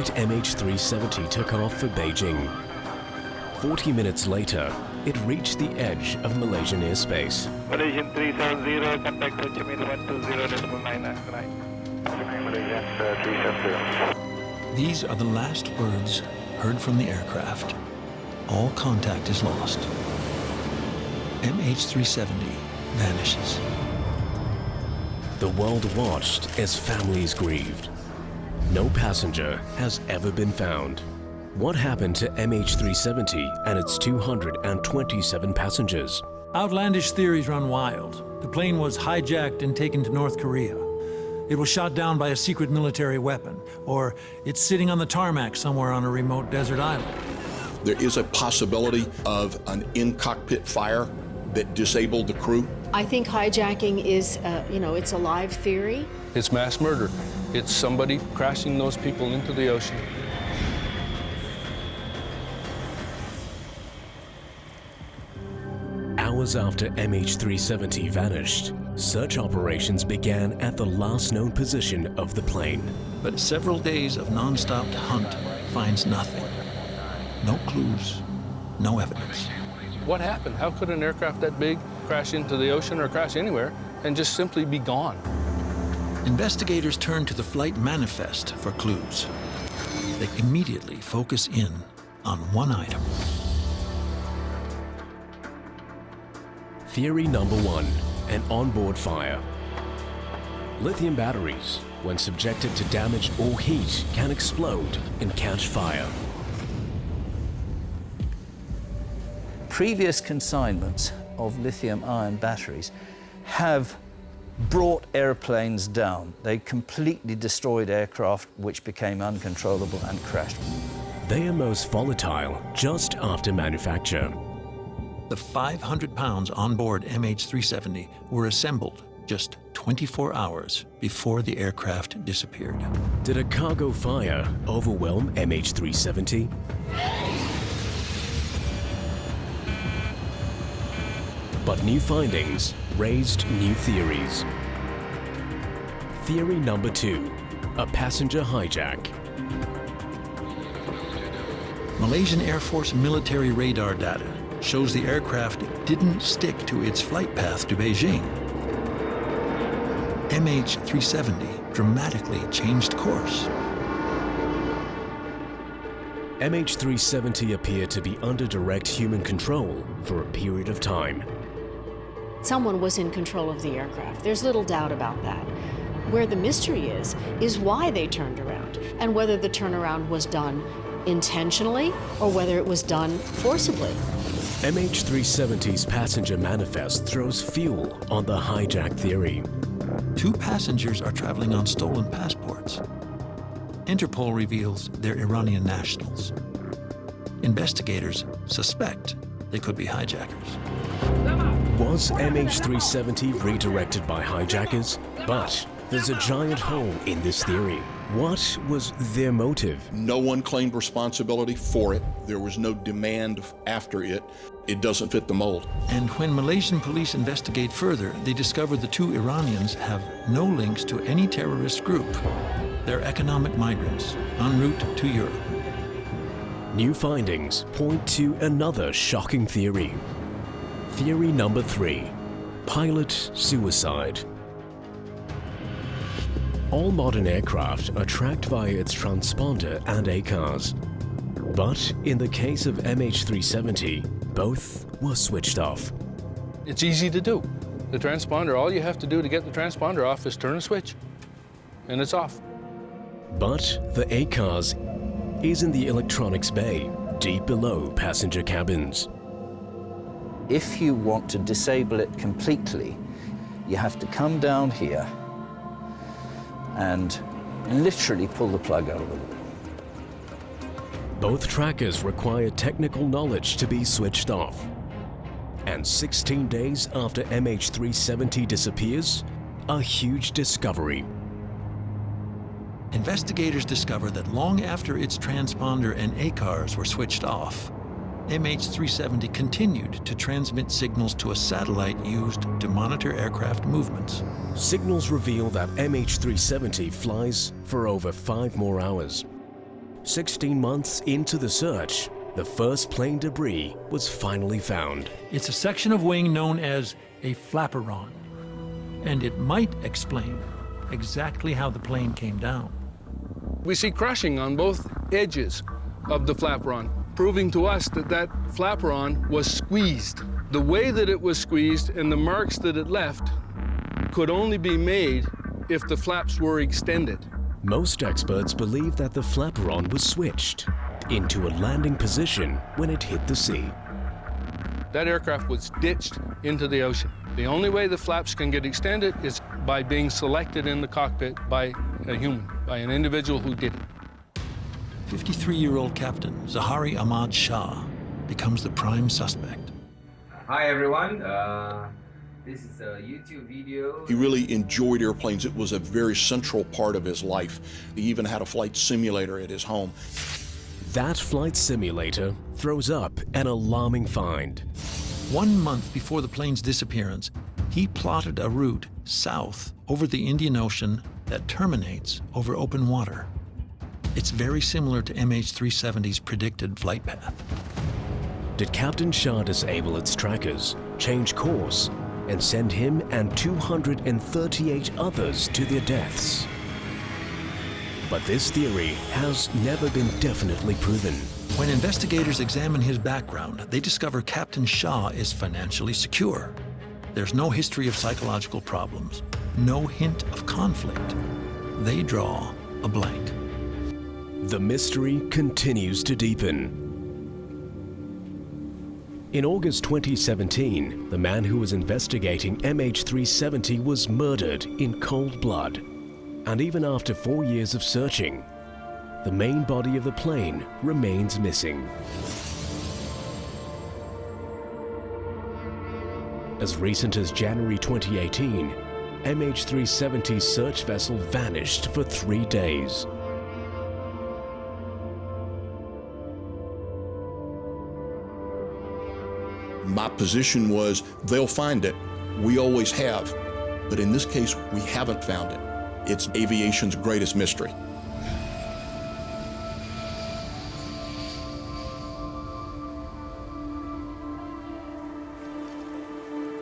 MH370 took off for Beijing. 40 minutes later, it reached the edge of Malaysian airspace. Malaysian 370, contact Ho Chi Minh 120.9. Malaysian 370. These are the last words heard from the aircraft. All contact is lost. MH370 vanishes. The world watched as families grieved. No passenger has ever been found. What happened to MH370 and its 227 passengers? Outlandish theories run wild. The plane was hijacked and taken to North Korea. It was shot down by a secret military weapon, or it's sitting on the tarmac somewhere on a remote desert island. There is a possibility of an in-cockpit fire that disabled the crew. I think hijacking is, it's a live theory. It's mass murder. It's somebody crashing those people into the ocean. Hours after MH370 vanished, search operations began at the last known position of the plane. But several days of non-stop hunt finds nothing. No clues, no evidence. What happened? How could an aircraft that big crash into the ocean or crash anywhere and just simply be gone? Investigators turn to the flight manifest for clues. They immediately focus in on one item. Theory number one, an onboard fire. Lithium batteries, when subjected to damage or heat, can explode and catch fire. Previous consignments of lithium-ion batteries have brought airplanes down. They completely destroyed aircraft which became uncontrollable and crashed. They are most volatile just after manufacture. The 500 pounds onboard MH370 were assembled just 24 hours before the aircraft disappeared. Did a cargo fire overwhelm MH370? But new findings raised new theories. Theory number two, a passenger hijack. Malaysian Air Force military radar data shows the aircraft didn't stick to its flight path to Beijing. MH370 dramatically changed course. MH370 appeared to be under direct human control for a period of time. Someone was in control of the aircraft. There's little doubt about that. Where the mystery is why they turned around, and whether the turnaround was done intentionally or whether it was done forcibly. MH370's passenger manifest throws fuel on the hijack theory. 2 passengers are traveling on stolen passports. Interpol reveals they're Iranian nationals. Investigators suspect they could be hijackers. Was MH370 redirected by hijackers? But there's a giant hole in this theory. What was their motive? No one claimed responsibility for it. There was no demand after it. It doesn't fit the mold. And when Malaysian police investigate further, they discover the 2 Iranians have no links to any terrorist group. They're economic migrants en route to Europe. New findings point to another shocking theory. Theory number 3, pilot suicide. All modern aircraft are tracked via its transponder and ACARS. But in the case of MH370, both were switched off. It's easy to do. The transponder, all you have to do to get the transponder off is turn a switch, and it's off. But the ACARS is in the electronics bay, deep below passenger cabins. If you want to disable it completely, you have to come down here and literally pull the plug out of the wall. Both trackers require technical knowledge to be switched off. And 16 days after MH370 disappears, a huge discovery. Investigators discover that long after its transponder and ACARS were switched off, MH370 continued to transmit signals to a satellite used to monitor aircraft movements. Signals reveal that MH370 flies for over 5 more hours. 16 months into the search, the first plane debris was finally found. It's a section of wing known as a flaperon, and it might explain exactly how the plane came down. We see crushing on both edges of the flaperon, proving to us that that flaperon was squeezed. The way that it was squeezed and the marks that it left could only be made if the flaps were extended. Most experts believe that the flaperon was switched into a landing position when it hit the sea. That aircraft was ditched into the ocean. The only way the flaps can get extended is by being selected in the cockpit by a human, by an individual who did it. 53-year-old Captain Zahari Ahmad Shah becomes the prime suspect. Hi everyone, this is a YouTube video. He really enjoyed airplanes. It was a very central part of his life. He even had a flight simulator at his home. That flight simulator throws up an alarming find. 1 month before the plane's disappearance, he plotted a route south over the Indian Ocean that terminates over open water. It's very similar to MH370's predicted flight path. Did Captain Shah disable its trackers, change course, and send him and 238 others to their deaths? But this theory has never been definitely proven. When investigators examine his background, they discover Captain Shah is financially secure. There's no history of psychological problems, no hint of conflict. They draw a blank. The mystery continues to deepen. In August 2017, the man who was investigating MH370 was murdered in cold blood. And even after 4 years of searching, the main body of the plane remains missing. As recent as January 2018, MH370's search vessel vanished for 3 days. My position was, they'll find it. We always have. But in this case, we haven't found it. It's aviation's greatest mystery.